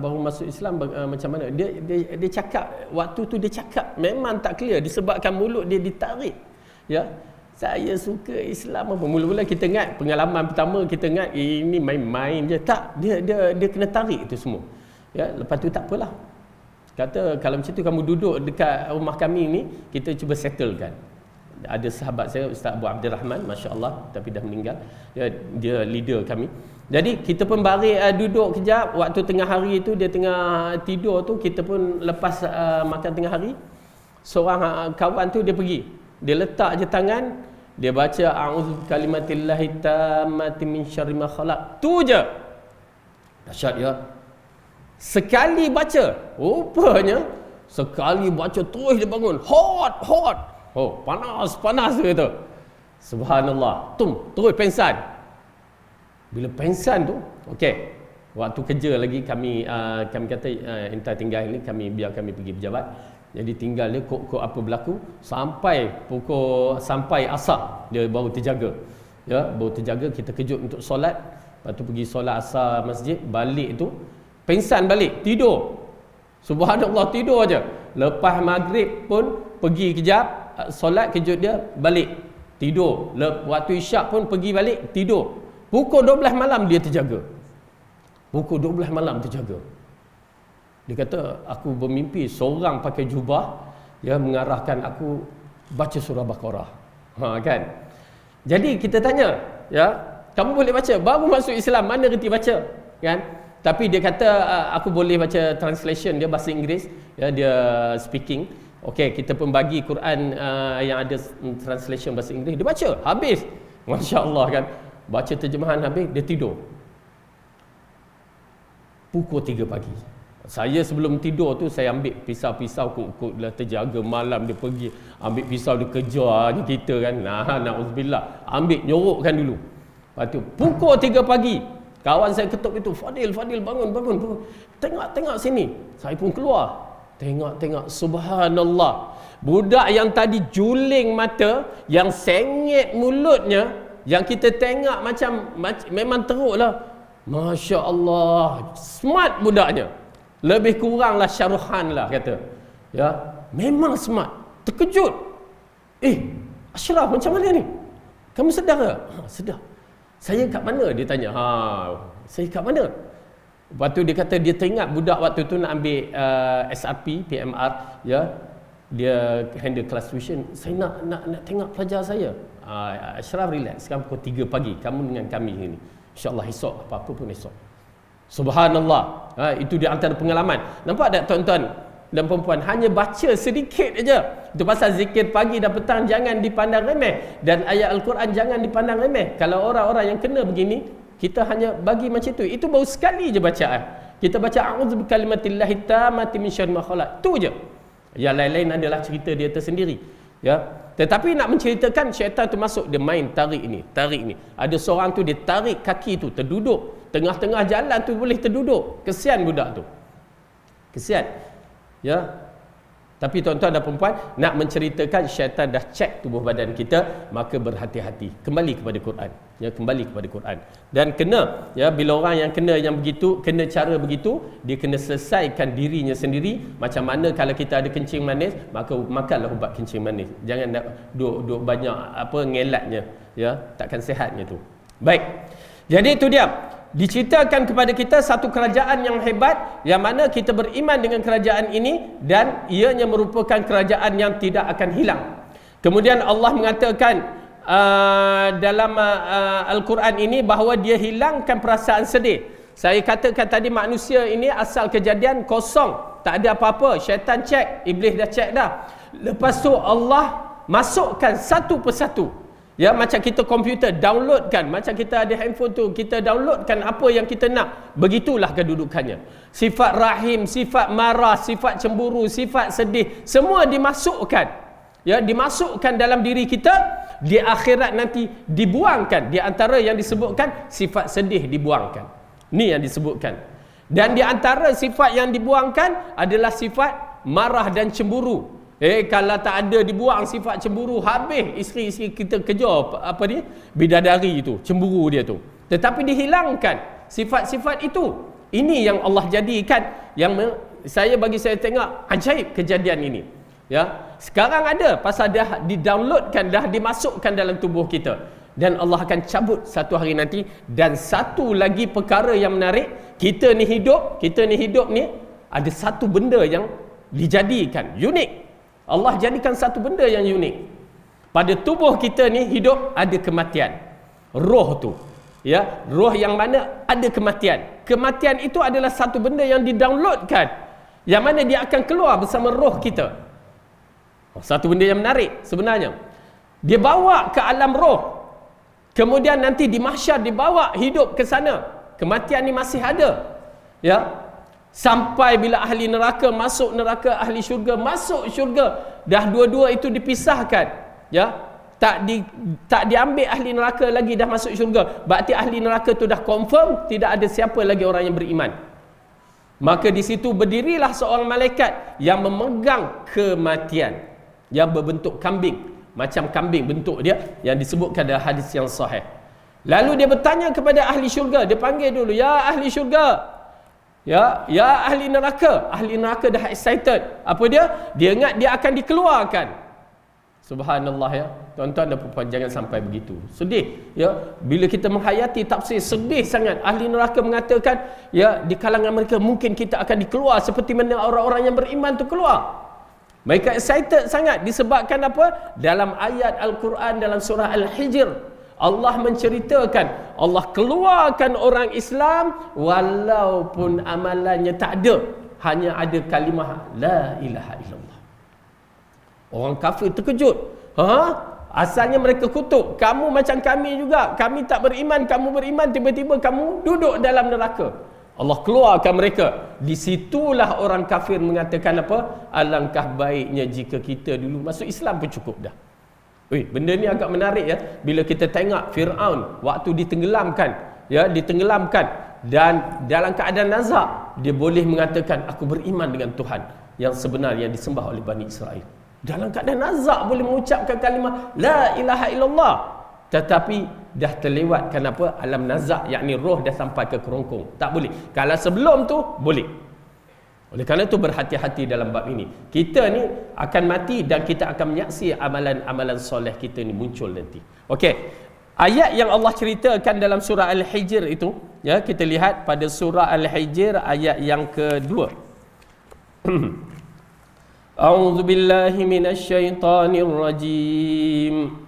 S1: baru masuk Islam, macam mana? Dia cakap, waktu tu dia cakap memang tak clear disebabkan mulut dia ditarik. Ya. saya suka Islam apa. Mula-mula kita ingat pengalaman pertama, kita ingat ini main-main je. Tak, dia kena tarik itu semua. Ya, lepas tu tak apalah. Kata kalau macam tu kamu duduk dekat rumah kami ni, kita cuba settlekan. Ada sahabat saya Ustaz Abu Abdul Rahman, masya-Allah, tapi dah meninggal. Dia leader kami. Jadi kita pun baring duduk kejap. Waktu tengah hari tu dia tengah tidur tu, kita pun lepas makan tengah hari, seorang kawan tu dia pergi. Dia letak je tangan, dia baca a'udzu kalimatillahi tammati min syarri ma khalaq. Tu je. Dahsyat ya. Sekali baca, rupanya sekali baca terus dia bangun. Hot. Oh, panas kata. Subhanallah. Terus pengsan. Bila pengsan tu, okey. Waktu kerja lagi kami kata entah tinggal ni biar kami pergi pejabat. Jadi tinggal dia kok apa berlaku sampai asar dia baru terjaga. Ya, baru terjaga, kita kejut untuk solat. Lepas tu pergi solat asar masjid, balik tu pengsan balik, tidur. Subhanallah, tidur aja. Lepas maghrib pun pergi kejap solat, kejut dia balik tidur. Waktu isyak pun pergi balik tidur. Pukul 12 malam dia terjaga. Pukul 12 malam terjaga. Dia kata aku bermimpi seorang pakai jubah, ya, mengarahkan aku baca surah Baqarah. Kan? Jadi kita tanya, ya, kamu boleh baca, baru masuk Islam, mana reti baca? Kan? Tapi dia kata aku boleh baca translation dia bahasa Inggeris, ya, dia speaking. Okey, kita pun bagi Quran yang ada translation bahasa Inggeris, dia baca habis. Masya-Allah kan. Baca terjemahan habis, dia tidur. Pukul 3 pagi. Saya sebelum tidur tu saya ambil pisau-pisau kok lah, terjaga malam dia pergi ambil pisau, dia kejar je kita kan. Na'udzubillah. Ambil nyorokkan dulu. Lepas tu pukul 3 pagi, kawan saya ketuk itu, Fadil bangun. Tengok sini. Saya pun keluar. Tengok, subhanallah. Budak yang tadi juling mata, yang sengit mulutnya, yang kita tengok macam memang teruklah. Masya Allah, smart budaknya. Lebih kuranglah Syaruhan lah kata. Ya, memang smart. Terkejut. Ashraf macam mana ni? Kamu sedar ke? Sedar. Saya kat mana? Dia tanya. Saya kat mana? Lepas tu dia kata dia teringat budak waktu tu nak ambil SRP, PMR, ya. Dia handle class tuition. Saya nak tengok pelajar saya. Ashraf, relax. Sekarang pukul 3 pagi. Kamu dengan kami ni. InsyaAllah esok, apa-apa pun esok. Subhanallah. Itu di antara pengalaman. Nampak tak tuan-tuan dan perempuan? Hanya baca sedikit aja. Itu pasal zikir pagi dan petang jangan dipandang remeh. Dan ayat Al-Quran jangan dipandang remeh. Kalau orang-orang yang kena begini, kita hanya bagi macam tu. Itu baru sekali je bacaan. Kita baca a'udzu bikalimatillahi tammati min syarri ma khalaq. Tu je. Yang lain-lain adalah cerita dia tersendiri. Ya. Tetapi nak menceritakan syaitan tu masuk, dia main tarik ni. Ada seorang tu dia tarik kaki tu terduduk. Tengah-tengah jalan tu boleh terduduk. Kesian budak tu. Kesian. Ya. Tapi tuan-tuan dan perempuan, nak menceritakan syaitan dah cek tubuh badan kita, maka berhati-hati. Kembali kepada Quran. Ya, kembali kepada Quran. Dan kena, ya, bila orang yang kena yang begitu, kena cara begitu, dia kena selesaikan dirinya sendiri. Macam mana kalau kita ada kencing manis, maka makanlah ubat kencing manis. Jangan nak duk banyak ngelatnya, ya, takkan sihatnya tu. Baik. Jadi itu dia. Diceritakan kepada kita satu kerajaan yang hebat, yang mana kita beriman dengan kerajaan ini dan ianya merupakan kerajaan yang tidak akan hilang. Kemudian Allah mengatakan dalam Al-Quran ini bahawa dia hilangkan perasaan sedih. Saya katakan tadi manusia ini asal kejadian kosong, tak ada apa-apa. Syaitan cek, iblis dah cek dah. Lepas tu Allah masukkan satu persatu. Ya, macam kita komputer downloadkan, macam kita ada handphone tu, kita downloadkan apa yang kita nak. Begitulah kedudukannya. Sifat rahim, sifat marah, sifat cemburu, sifat sedih, semua dimasukkan. Ya, dimasukkan dalam diri kita. Di akhirat nanti dibuangkan. Di antara yang disebutkan sifat sedih dibuangkan. Ni yang disebutkan. Dan di antara sifat yang dibuangkan adalah sifat marah dan cemburu. Kalau tak ada dibuang sifat cemburu, habis isteri-isteri kita kejar bidadari itu, cemburu dia tu. Tetapi dihilangkan sifat-sifat itu. Ini yang Allah jadikan, yang bagi saya tengok ajaib kejadian ini. Ya, sekarang ada pasal dah di-downloadkan, dah dimasukkan dalam tubuh kita. Dan Allah akan cabut satu hari nanti. Dan satu lagi perkara yang menarik, kita ni hidup ni ada satu benda yang dijadikan unik. Allah jadikan satu benda yang unik. Pada tubuh kita ni hidup ada kematian. Roh tu, ya, roh yang mana ada kematian. Kematian itu adalah satu benda yang didownloadkan, yang mana dia akan keluar bersama roh kita. Satu benda yang menarik sebenarnya. Dia bawa ke alam roh. Kemudian nanti di mahsyar dibawa hidup ke sana. Kematian ni masih ada. Ya. Sampai bila ahli neraka masuk neraka, ahli syurga masuk syurga. Dah dua-dua itu dipisahkan. Ya. Tak diambil ahli neraka lagi dah masuk syurga. Berarti ahli neraka tu dah confirm tidak ada siapa lagi orang yang beriman. Maka di situ berdirilah seorang malaikat yang memegang kematian, yang berbentuk kambing. Macam kambing bentuk dia, yang disebutkan dalam hadis yang sahih. Lalu dia bertanya kepada ahli syurga. Dia panggil dulu, ya ahli syurga, ya ahli neraka. Ahli neraka dah excited. Apa dia? Dia ingat dia akan dikeluarkan. Subhanallah, ya tuan-tuan dan puan-puan, jangan sampai begitu. Sedih, ya, bila kita menghayati tafsir, sedih sangat. Ahli neraka mengatakan, ya, di kalangan mereka mungkin kita akan dikeluar seperti mana orang-orang yang beriman tu keluar. Mereka excited sangat disebabkan apa? Dalam ayat Al-Quran dalam surah Al-Hijr, Allah menceritakan Allah keluarkan orang Islam walaupun amalannya tak ada, hanya ada kalimah la ilaha illallah. Orang kafir terkejut. Asalnya mereka kutuk, kamu macam kami juga, kami tak beriman, kamu beriman, tiba-tiba kamu duduk dalam neraka. Allah keluarkan mereka. Di situlah orang kafir mengatakan apa? Alangkah baiknya jika kita dulu masuk Islam pun cukup dah. Benda ni agak menarik, ya. Bila kita tengok Fir'aun waktu ditenggelamkan, ya, dan dalam keadaan nazak, dia boleh mengatakan aku beriman dengan Tuhan yang sebenar yang disembah oleh Bani Israel. Dalam keadaan nazak boleh mengucapkan kalimah la ilaha illallah. Tetapi dah terlewatkan apa? Alam nazak, yakni roh dah sampai ke kerongkong. Tak boleh. Kalau sebelum tu boleh. Oleh kerana itu berhati-hati dalam bab ini. Kita ni akan mati dan kita akan menyaksi amalan-amalan soleh kita ni muncul nanti. Okey. Ayat yang Allah ceritakan dalam surah Al-Hijr itu, ya, kita lihat pada surah Al-Hijr ayat yang kedua. A'udzu billahi minasyaitonir rajim.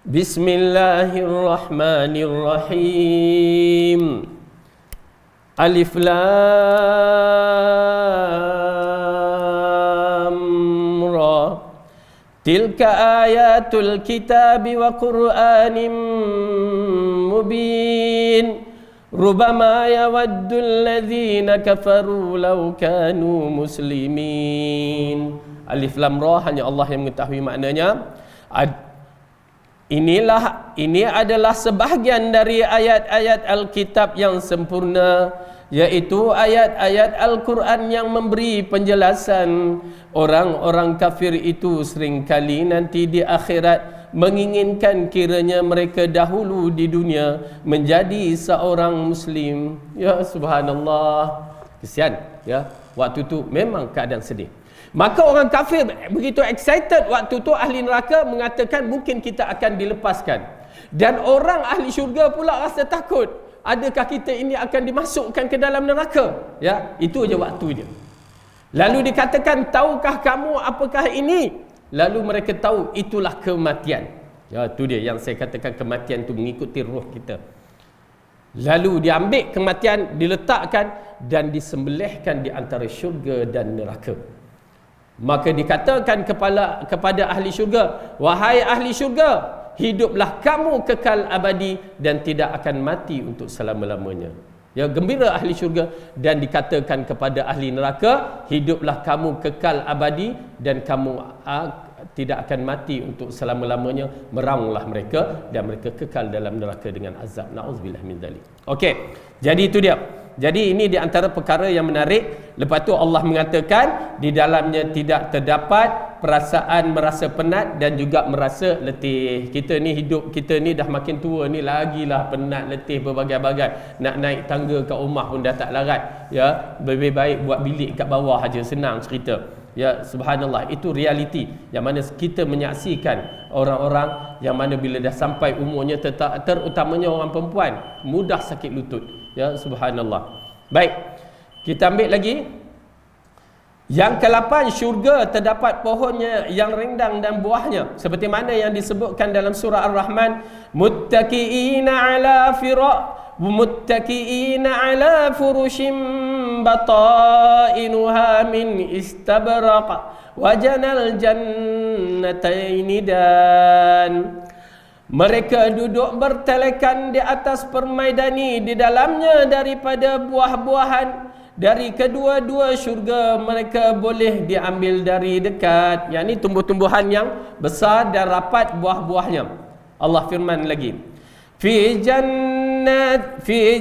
S1: Bismillahirrahmanirrahim. Alif Lam Ra. Tilka ayatul kitabi wa Qur'anim mubin. Rubama yawaddu alladhina kafaru law kanu muslimin. Alif Lam Ra hanya Allah yang mengetahui maknanya. Ini adalah sebahagian dari ayat-ayat Alkitab yang sempurna, yaitu ayat-ayat Al-Quran yang memberi penjelasan. Orang-orang kafir itu seringkali nanti di akhirat menginginkan kiranya mereka dahulu di dunia menjadi seorang Muslim. Ya subhanallah. Kesian, ya. Waktu itu memang keadaan sedih. Maka orang kafir begitu excited waktu tu, ahli neraka mengatakan mungkin kita akan dilepaskan. Dan orang ahli syurga pula rasa takut. Adakah kita ini akan dimasukkan ke dalam neraka? Ya, itu aja waktu dia. Lalu dikatakan, tahukah kamu apakah ini? Lalu mereka tahu itulah kematian. Ya, itu dia yang saya katakan, kematian itu mengikuti roh kita. Lalu diambil kematian, diletakkan dan disembelihkan di antara syurga dan neraka. Maka dikatakan kepada ahli syurga, wahai ahli syurga, hiduplah kamu kekal abadi dan tidak akan mati untuk selama-lamanya. Ya, gembira ahli syurga. Dan dikatakan kepada ahli neraka, hiduplah kamu kekal abadi dan kamu tidak akan mati untuk selama-lamanya. Meraunglah mereka dan mereka kekal dalam neraka dengan azab. Na'udzubillah min dzalik. Okey, jadi itu dia. Jadi ini di antara perkara yang menarik. Lepas tu Allah mengatakan di dalamnya tidak terdapat perasaan merasa penat dan juga merasa letih. Kita ni hidup kita ni dah makin tua ni lagilah penat, letih berbagai-bagai. Nak naik tangga kat rumah pun dah tak larat. Ya, lebih baik buat bilik kat bawah aja, senang cerita. Ya, subhanallah, itu realiti yang mana kita menyaksikan orang-orang yang mana bila dah sampai umurnya, terutamanya orang perempuan, mudah sakit lutut. Ya, subhanallah. Baik, kita ambil lagi. Yang ke-8, syurga terdapat pohonnya yang rindang dan buahnya, seperti mana yang disebutkan dalam surah Ar-Rahman, muttaqiina ala furushim batainuha min istabraq wa janal jannataini dan mereka duduk bertelekan di atas permaidani, di dalamnya daripada buah-buahan dari kedua-dua syurga, mereka boleh diambil dari dekat. Yang ini tumbuh-tumbuhan yang besar dan rapat buah-buahnya. Allah firman lagi, fi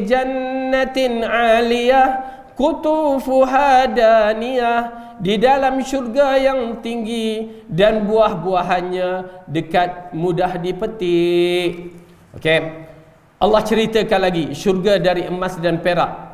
S1: jannatin aliyah kutufuha daniyah, di dalam syurga yang tinggi dan buah-buahannya dekat, mudah dipetik. Okey, Allah ceritakan lagi syurga dari emas dan perak.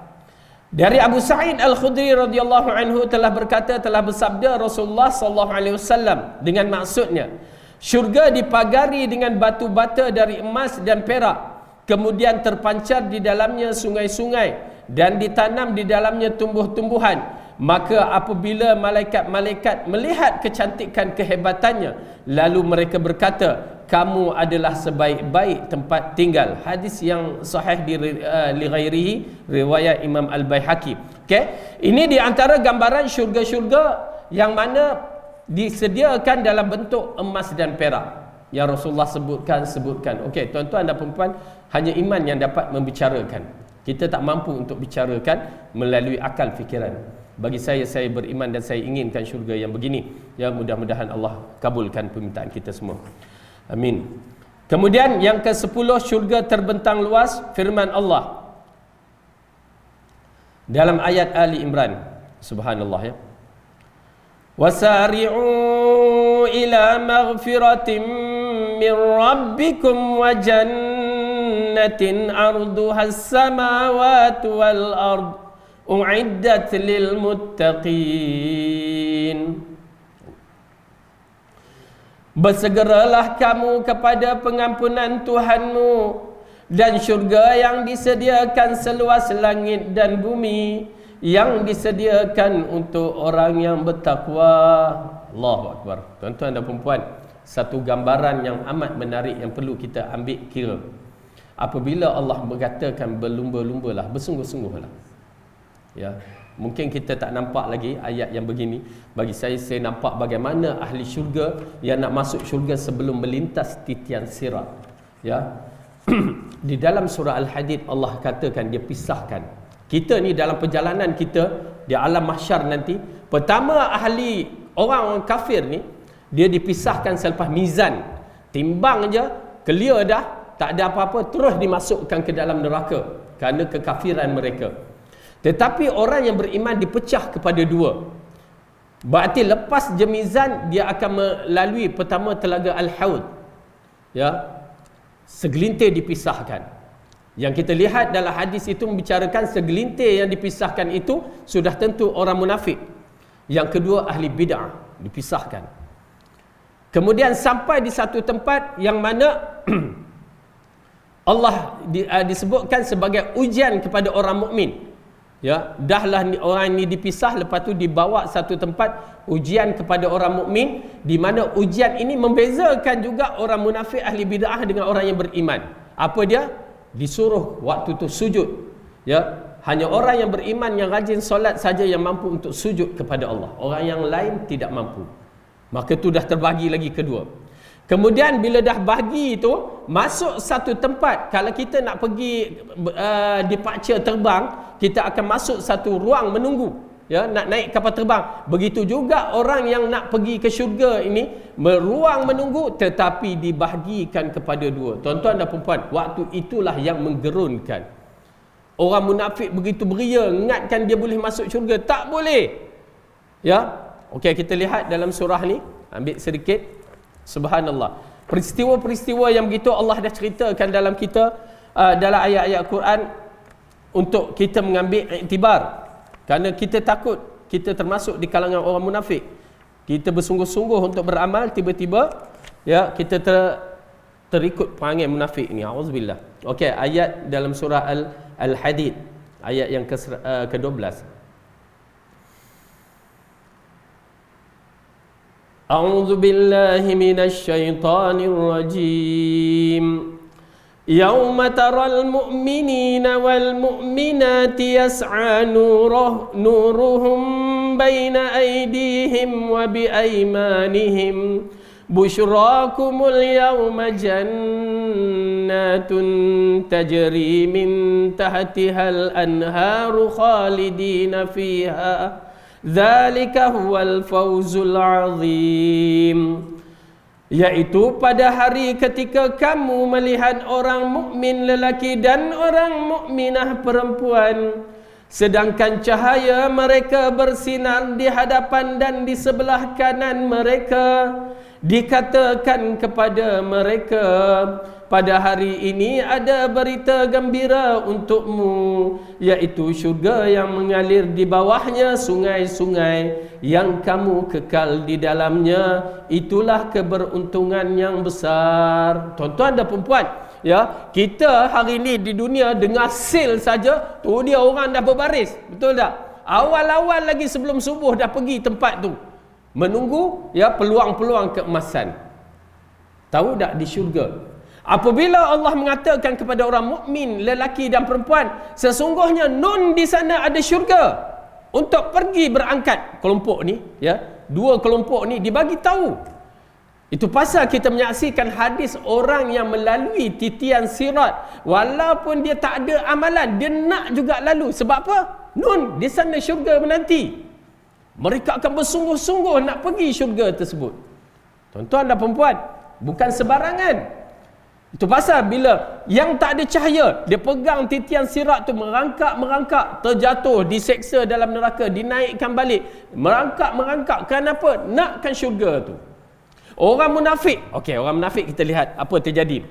S1: Dari Abu Sa'id Al-Khudri radhiyallahu anhu telah berkata, telah bersabda Rasulullah sallallahu alaihi wasallam dengan maksudnya, syurga dipagari dengan batu bata dari emas dan perak, kemudian terpancar di dalamnya sungai-sungai dan ditanam di dalamnya tumbuh-tumbuhan. Maka apabila malaikat-malaikat melihat kecantikan kehebatannya, lalu mereka berkata, kamu adalah sebaik-baik tempat tinggal. Hadis yang sahih li ghairihi, riwayat Imam Al-Baihaqi. Okey, ini di antara gambaran syurga-syurga yang mana disediakan dalam bentuk emas dan perak yang Rasulullah sebutkan. Okey, tuan-tuan dan puan-puan, hanya iman yang dapat membicarakan. Kita tak mampu untuk bicarakan melalui akal fikiran. Bagi saya beriman dan saya inginkan syurga yang begini. Ya, mudah-mudahan Allah kabulkan permintaan kita semua. Amin. Kemudian yang ke-10, syurga terbentang luas, firman Allah dalam ayat Ali Imran. Subhanallah, ya. Wasari'u ila maghfiratin min rabbikum wa jannatin arduha as-samawati wal ard u'iddat lil muttaqin. Bersegeralah kamu kepada pengampunan Tuhanmu dan syurga yang disediakan seluas langit dan bumi, yang disediakan untuk orang yang bertakwa. Allahu Akbar. Tuan-tuan dan perempuan, satu gambaran yang amat menarik yang perlu kita ambil kira. Apabila Allah berkatakan berlumba-lumbalah, bersungguh-sungguhlah. Ya, mungkin kita tak nampak lagi ayat yang begini. Bagi saya nampak bagaimana ahli syurga yang nak masuk syurga sebelum melintas titian sirat. Ya. Di dalam surah Al-Hadid Allah katakan, dia pisahkan. Kita ni dalam perjalanan kita di alam mahsyar nanti, pertama ahli orang kafir ni dia dipisahkan selepas mizan. Timbang je, clear dah, tak ada apa-apa, terus dimasukkan ke dalam neraka kerana kekafiran mereka. Tetapi orang yang beriman dipecah kepada dua. Berarti lepas je mizan, dia akan melalui pertama telaga Al-Haud. Ya. Segelintir dipisahkan. Yang kita lihat dalam hadis itu membicarakan segelintir yang dipisahkan itu sudah tentu orang munafik. Yang kedua ahli bid'ah, dipisahkan. Kemudian sampai di satu tempat yang mana Allah disebutkan sebagai ujian kepada orang mukmin. Ya, dahlah orang ini dipisah, lepas tu dibawa satu tempat ujian kepada orang mukmin, di mana ujian ini membezakan juga orang munafik ahli bid'ah dengan orang yang beriman. Apa dia? Disuruh waktu tu sujud. Ya, hanya orang yang beriman yang rajin solat saja yang mampu untuk sujud kepada Allah. Orang yang lain tidak mampu. Maka tu dah terbagi lagi kedua. Kemudian bila dah bagi itu, masuk satu tempat. Kalau kita nak pergi dipaksa terbang, kita akan masuk satu ruang menunggu. Ya, nak naik kapal terbang. Begitu juga orang yang nak pergi ke syurga ini, ruang menunggu tetapi dibahagikan kepada dua. Tuan-tuan dan puan-puan, waktu itulah yang menggerunkan. Orang munafik begitu beria, ingatkan dia boleh masuk syurga. Tak boleh. Ya. Okey, kita lihat dalam surah ni, ambil sedikit. Subhanallah. Peristiwa-peristiwa yang begitu Allah dah ceritakan dalam kita, dalam ayat-ayat Quran, untuk kita mengambil iktibar. Kerana kita takut kita termasuk di kalangan orang munafik. kita bersungguh-sungguh untuk beramal, tiba-tiba ya kita terikut perangai munafik ni. Auzubillah. Okey, ayat dalam surah Al-Hadid, ayat yang ke-12. A'udzu billahi minasy syaithanir rajim. Yauma taral mu'minina wal mu'minati yas'a nuruhum baina aydihim wa bi aymanihim busyrakumul yawma jannatun tajri min tahtihal anharu khalidina fiha dzalika huwal fawzul azim. Yaitu pada hari ketika kamu melihat orang mukmin lelaki dan orang mukminah perempuan, sedangkan cahaya mereka bersinar di hadapan dan di sebelah kanan mereka, dikatakan kepada mereka, pada hari ini ada berita gembira untukmu, yaitu syurga yang mengalir di bawahnya sungai-sungai yang kamu kekal di dalamnya. Itulah keberuntungan yang besar. Tuan-tuan dan perempuan, ya, kita hari ini di dunia dengar sale saja, tu dia orang dah berbaris, betul tak? Awal-awal lagi sebelum subuh dah pergi tempat tu, menunggu ya peluang-peluang keemasan. Tahu tak di syurga, apabila Allah mengatakan kepada orang mukmin lelaki dan perempuan, sesungguhnya nun di sana ada syurga, untuk pergi berangkat kelompok ni, ya, dua kelompok ni dibagi tahu. Itu pasal kita menyaksikan hadis orang yang melalui titian sirat, walaupun dia tak ada amalan, dia nak juga lalu. Sebab apa? Nun di sana syurga menanti. Mereka akan bersungguh-sungguh nak pergi syurga tersebut. Tuan-tuan dan perempuan, bukan sebarangan. Itu pasal bila yang tak ada cahaya, dia pegang titian sirat tu, merangkak, terjatuh, diseksa dalam neraka, dinaikkan balik, merangkak. Kenapa? Nakkan syurga tu. Orang munafik, okey, orang munafik kita lihat apa terjadi.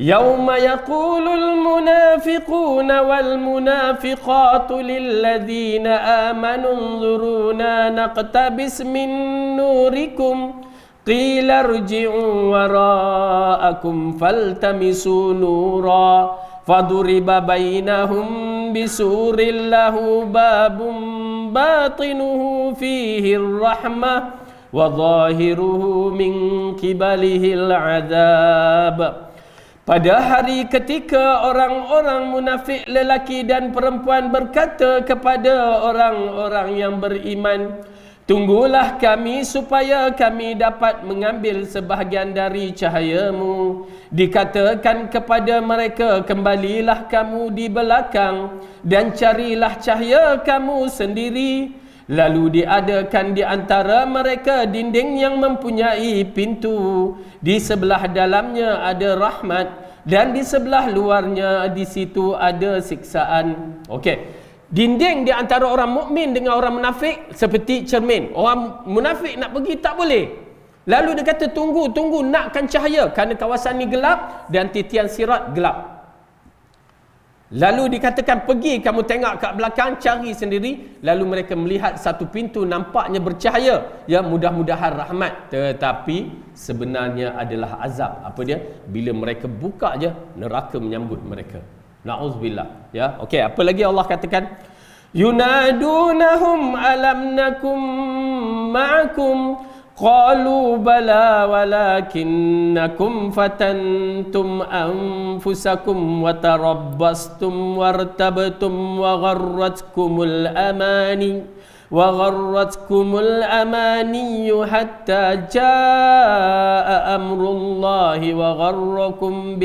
S1: Yauma yaqulul munafiquna wal munafiqatu lilladzina amanu unzuruna naqtabis min nurikum qila irji'u wara'akum faltamisu nura faduriba bainahum bisurin lahu babun batinuhu fihi rahmah wa zahiruhu min qibalihil adab. Pada hari ketika orang-orang munafik lelaki dan perempuan berkata kepada orang-orang yang beriman, tunggulah kami supaya kami dapat mengambil sebahagian dari cahayamu. Dikatakan kepada mereka, kembalilah kamu di belakang dan carilah cahaya kamu sendiri. Lalu diadakan di antara mereka dinding yang mempunyai pintu. Di sebelah dalamnya ada rahmat dan di sebelah luarnya di situ ada siksaan. Okey. Dinding di antara orang mukmin dengan orang munafik seperti cermin. Orang munafik nak pergi tak boleh. Lalu dia kata tunggu, nakkan cahaya kerana kawasan ni gelap dan titian sirat gelap. Lalu dikatakan pergi kamu tengok kat belakang, cari sendiri. Lalu mereka melihat satu pintu nampaknya bercahaya, ya, mudah-mudahan rahmat, tetapi sebenarnya adalah azab. Apa dia? Bila mereka buka je, neraka menyambut mereka. Na'udzubillah. Ya, okey, apa lagi Allah katakan? Yunadunahum alam nakum ma'akum qalu bala walakinnakum fatantum anfusakum wa tarabbastum wartabtum wa gharratkumul amani hatta jaa amrullahi wa gharrakum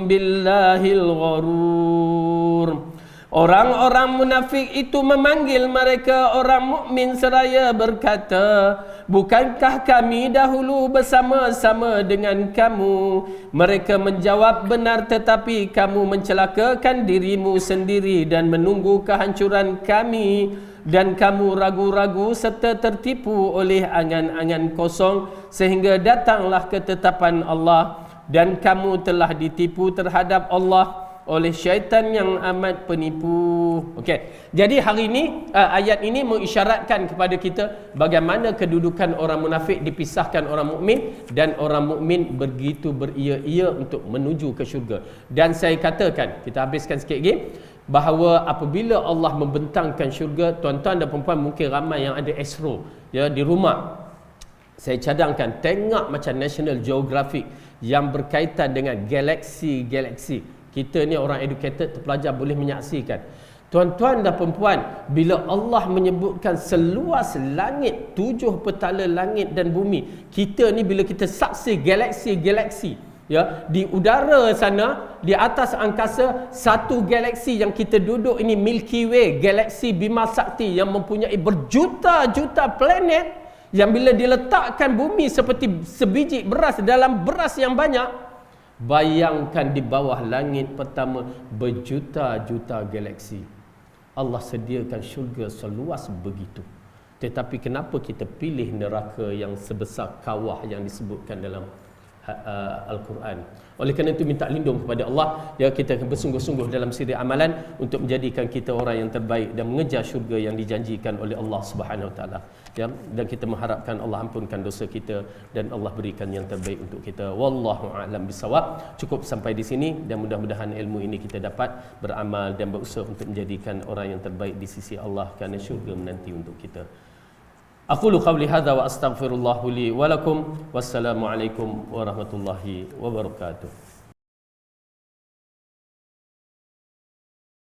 S1: billahil gharur. Orang-orang munafik itu memanggil mereka orang mukmin seraya berkata, bukankah kami dahulu bersama-sama dengan kamu? Mereka menjawab, benar, tetapi kamu mencelakakan dirimu sendiri dan menunggu kehancuran kami, dan kamu ragu-ragu serta tertipu oleh angan-angan kosong sehingga datanglah ketetapan Allah, dan kamu telah ditipu terhadap Allah. oleh syaitan yang amat penipu. Okey. Jadi hari ini ayat ini mengisyaratkan kepada kita bagaimana kedudukan orang munafik dipisahkan orang mukmin, dan orang mukmin begitu beria-ia untuk menuju ke syurga. Dan saya katakan, kita habiskan sikit lagi, bahawa apabila Allah membentangkan syurga, tuan-tuan dan puan-puan mungkin ramai yang ada astro ya di rumah. Saya cadangkan, tengok macam National Geographic yang berkaitan dengan galaksi-galaksi. Kita ni orang educated, terpelajar, boleh menyaksikan. Tuan-tuan dan perempuan, bila Allah menyebutkan seluas langit, 7 petala langit dan bumi, kita ni bila kita saksi galaksi-galaksi, ya, di udara sana, di atas angkasa, satu galaksi yang kita duduk ini, Milky Way, galaksi Bima Sakti yang mempunyai berjuta-juta planet, yang bila diletakkan bumi seperti sebiji beras dalam beras yang banyak, bayangkan di bawah langit pertama berjuta-juta galaksi. Allah sediakan syurga seluas begitu. Tetapi kenapa kita pilih neraka yang sebesar kawah yang disebutkan dalam Al-Quran? Oleh kerana itu minta lindung kepada Allah, ya, kita akan bersungguh-sungguh dalam siri amalan untuk menjadikan kita orang yang terbaik dan mengejar syurga yang dijanjikan oleh Allah Subhanahu Wa Taala, ya, dan kita mengharapkan Allah ampunkan dosa kita dan Allah berikan yang terbaik untuk kita. Wallahu a'lam bisawab. Cukup sampai di sini, dan mudah-mudahan ilmu ini kita dapat beramal dan berusaha untuk menjadikan orang yang terbaik di sisi Allah, kerana syurga menanti untuk kita. Aqulu qawli hadza wa astaghfirullah li wa lakum. Wassalamu alaikum warahmatullahi wabarakatuh.